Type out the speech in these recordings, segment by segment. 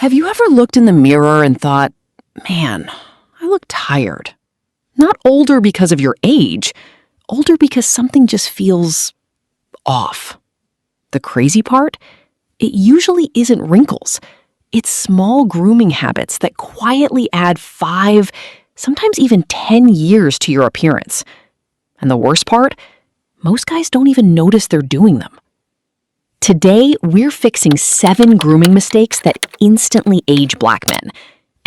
Have you ever looked in the mirror and thought, man, I look tired? Not older because of your age, older because something just feels off. The crazy part? It usually isn't wrinkles. It's small grooming habits that quietly add 5, sometimes even 10 years to your appearance. And the worst part? Most guys don't even notice they're doing them. Today, we're fixing 7 grooming mistakes that instantly age Black men.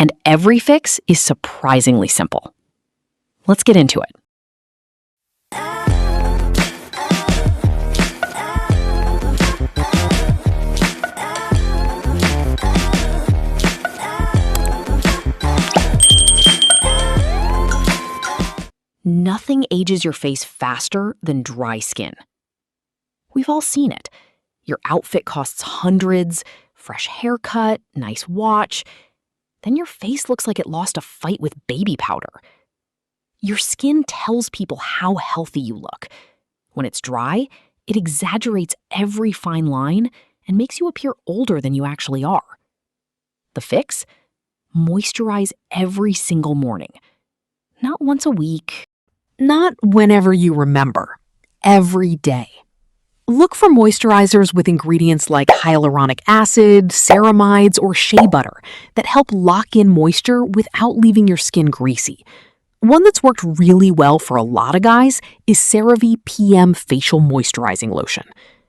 And every fix is surprisingly simple. Let's get into it. Nothing ages your face faster than dry skin. We've all seen it. Your outfit costs hundreds, fresh haircut, nice watch. Then your face looks like it lost a fight with baby powder. Your skin tells people how healthy you look. When it's dry, it exaggerates every fine line and makes you appear older than you actually are. The fix? Moisturize every single morning. Not once a week. Not whenever you remember. Every day. Look for moisturizers with ingredients like hyaluronic acid, ceramides, or shea butter that help lock in moisture without leaving your skin greasy. One that's worked really well for a lot of guys is CeraVe PM Facial Moisturizing Lotion.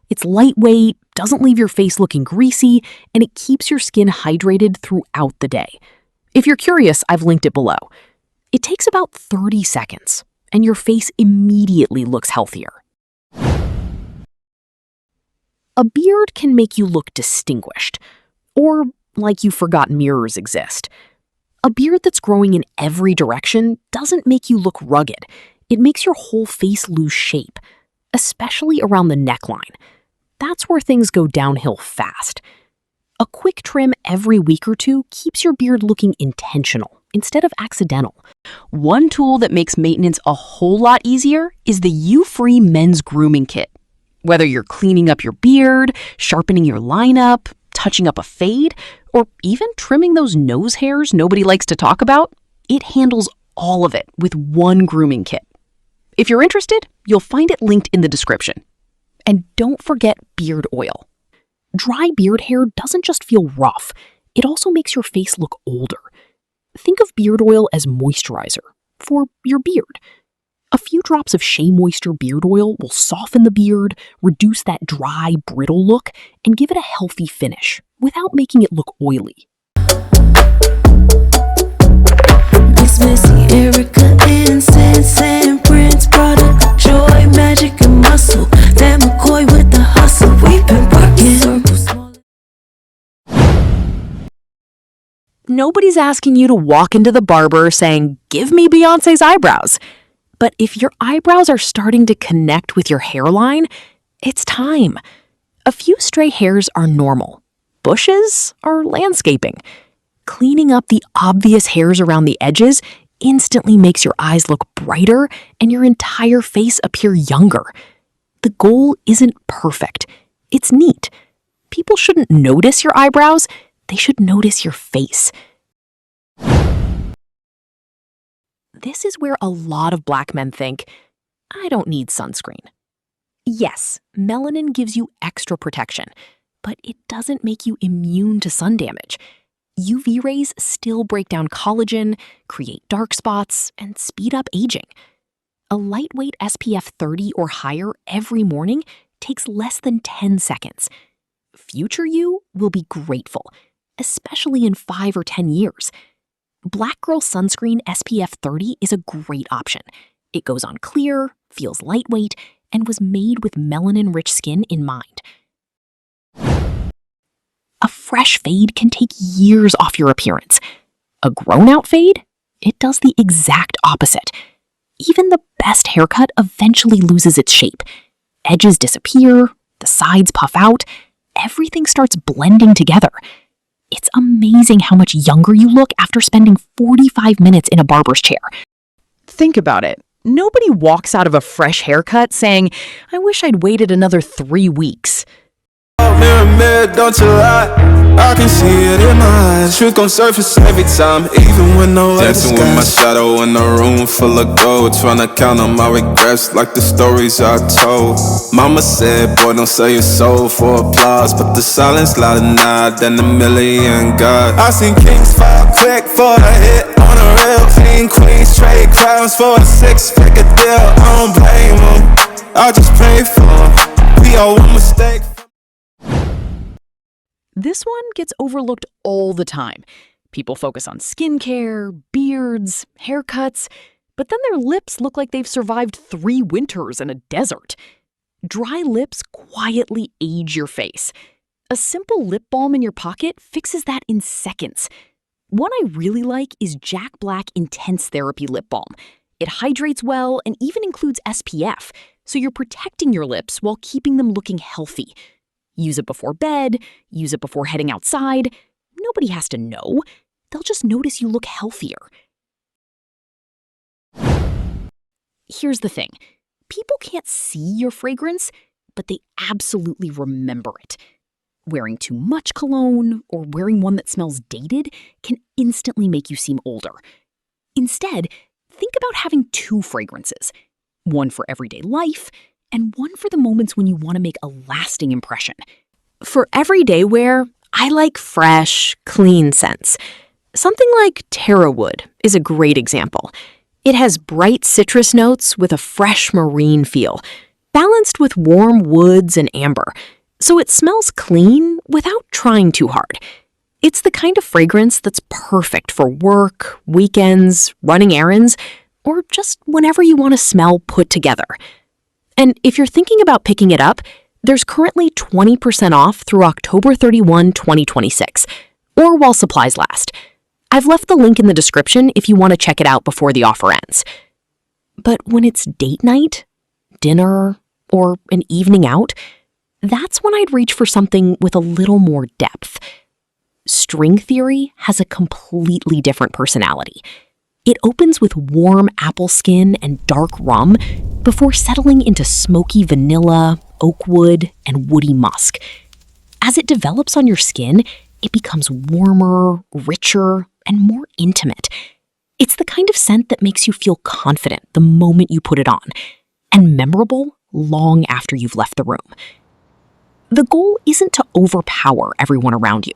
It's lightweight, doesn't leave your face looking greasy, and it keeps your skin hydrated throughout the day. If you're curious, I've linked it below. It takes about 30 seconds, and your face immediately looks healthier. A beard can make you look distinguished, or like you forgot mirrors exist. A beard that's growing in every direction doesn't make you look rugged. It makes your whole face lose shape, especially around the neckline. That's where things go downhill fast. A quick trim every week or two keeps your beard looking intentional instead of accidental. One tool that makes maintenance a whole lot easier is the You-Free Men's Grooming Kit. Whether you're cleaning up your beard, sharpening your lineup, touching up a fade, or even trimming those nose hairs nobody likes to talk about, it handles all of it with one grooming kit. If you're interested, you'll find it linked in the description. And don't forget beard oil. Dry beard hair doesn't just feel rough, it also makes your face look older. Think of beard oil as moisturizer for your beard. A few drops of Shea Moisture beard oil will soften the beard, reduce that dry, brittle look, and give it a healthy finish without making it look oily. Miss Missy, Erica, Incense, and Prince, product, joy, magic, and muscle. That McCoy with the hustle, we've been working. Nobody's asking you to walk into the barber saying, "Give me Beyoncé's eyebrows." But if your eyebrows are starting to connect with your hairline, it's time. A few stray hairs are normal. Bushes are landscaping. Cleaning up the obvious hairs around the edges instantly makes your eyes look brighter and your entire face appear younger. The goal isn't perfect. It's neat. People shouldn't notice your eyebrows. They should notice your face. This is where a lot of Black men think, I don't need sunscreen. Yes, melanin gives you extra protection, but it doesn't make you immune to sun damage. UV rays still break down collagen, create dark spots, and speed up aging. A lightweight SPF 30 or higher every morning takes less than 10 seconds. Future you will be grateful, especially in 5 or 10 years. Black Girl Sunscreen SPF 30 is a great option. It goes on clear, feels lightweight, and was made with melanin-rich skin in mind. A fresh fade can take years off your appearance. A grown-out fade? It does the exact opposite. Even the best haircut eventually loses its shape. Edges disappear, the sides puff out, everything starts blending together. It's amazing how much younger you look after spending 45 minutes in a barber's chair. Think about it. Nobody walks out of a fresh haircut saying, I wish I'd waited another 3 weeks. talk. Mirror, mirror, don't you lie. I can see it in my eyes. Truth gon' surface every time, even when no other Dancing with my shadow in a room full of gold, trying to count on my regrets like the stories I told. Mama said, boy, don't sell your soul for applause, but the silence louder now than a million gods. I seen kings fall quick for a hit on a real team. Queens trade crowns for a six-figure deal. I don't blame them, I just pray for them. We all one mistake. This one gets overlooked all the time. People focus on skincare, beards, haircuts, but then their lips look like they've survived 3 winters in a desert. Dry lips quietly age your face. A simple lip balm in your pocket fixes that in seconds. One I really like is Jack Black Intense Therapy Lip Balm. It hydrates well and even includes SPF, so you're protecting your lips while keeping them looking healthy. Use it before bed, use it before heading outside. Nobody has to know. They'll just notice you look healthier. Here's the thing. People can't see your fragrance, but they absolutely remember it. Wearing too much cologne or wearing one that smells dated can instantly make you seem older. Instead, think about having 2 fragrances. One for everyday life, and one for the moments when you want to make a lasting impression. For everyday wear, I like fresh, clean scents. Something like Terra Wood is a great example. It has bright citrus notes with a fresh marine feel, balanced with warm woods and amber, so it smells clean without trying too hard. It's the kind of fragrance that's perfect for work, weekends, running errands, or just whenever you want to smell put together. And if you're thinking about picking it up, there's currently 20% off through October 31, 2026, or while supplies last. I've left the link in the description if you want to check it out before the offer ends. But when it's date night, dinner, or an evening out, that's when I'd reach for something with a little more depth. String Theory has a completely different personality. It opens with warm apple skin and dark rum before settling into smoky vanilla, oak wood, and woody musk. As it develops on your skin, it becomes warmer, richer, and more intimate. It's the kind of scent that makes you feel confident the moment you put it on, and memorable long after you've left the room. The goal isn't to overpower everyone around you.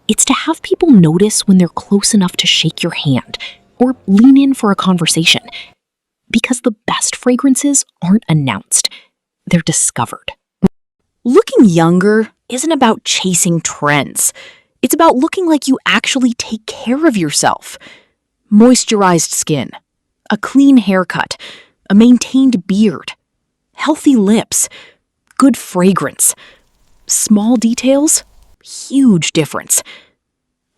It's to have people notice when they're close enough to shake your hand or lean in for a conversation. Because the best fragrances aren't announced, they're discovered. Looking younger isn't about chasing trends. It's about looking like you actually take care of yourself. Moisturized skin, a clean haircut, a maintained beard, healthy lips, good fragrance. Small details, huge difference.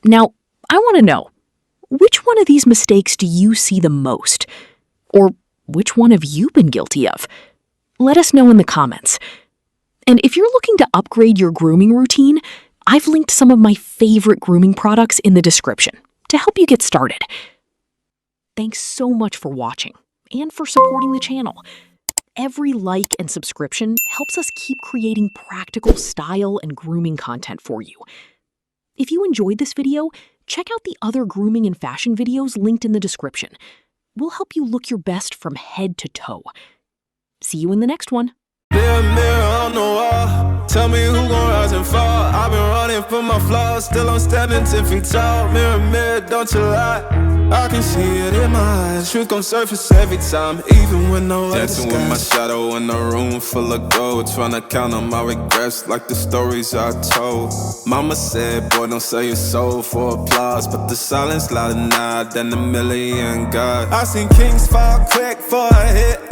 Now, I want to know, which one of these mistakes do you see the most? Or which one have you been guilty of? Let us know in the comments. And if you're looking to upgrade your grooming routine, I've linked some of my favorite grooming products in the description to help you get started. Thanks so much for watching and for supporting the channel. Every like and subscription helps us keep creating practical style and grooming content for you. If you enjoyed this video, check out the other grooming and fashion videos linked in the description. We'll help you look your best from head to toe. See you in the next one. Mirror, mirror on the wall, tell me who gon' rise and fall. I've been running for my flaws, still I'm standing 10 feet tall. Mirror, mirror, don't you lie. I can see it in my eyes. Truth gon' surface every time, even when no other Dancing with my shadow in a room full of gold, trying to count on my regrets like the stories I told. Mama said, boy, don't sell your soul for applause, but the silence louder now than a million gods. I seen kings fall quick for a hit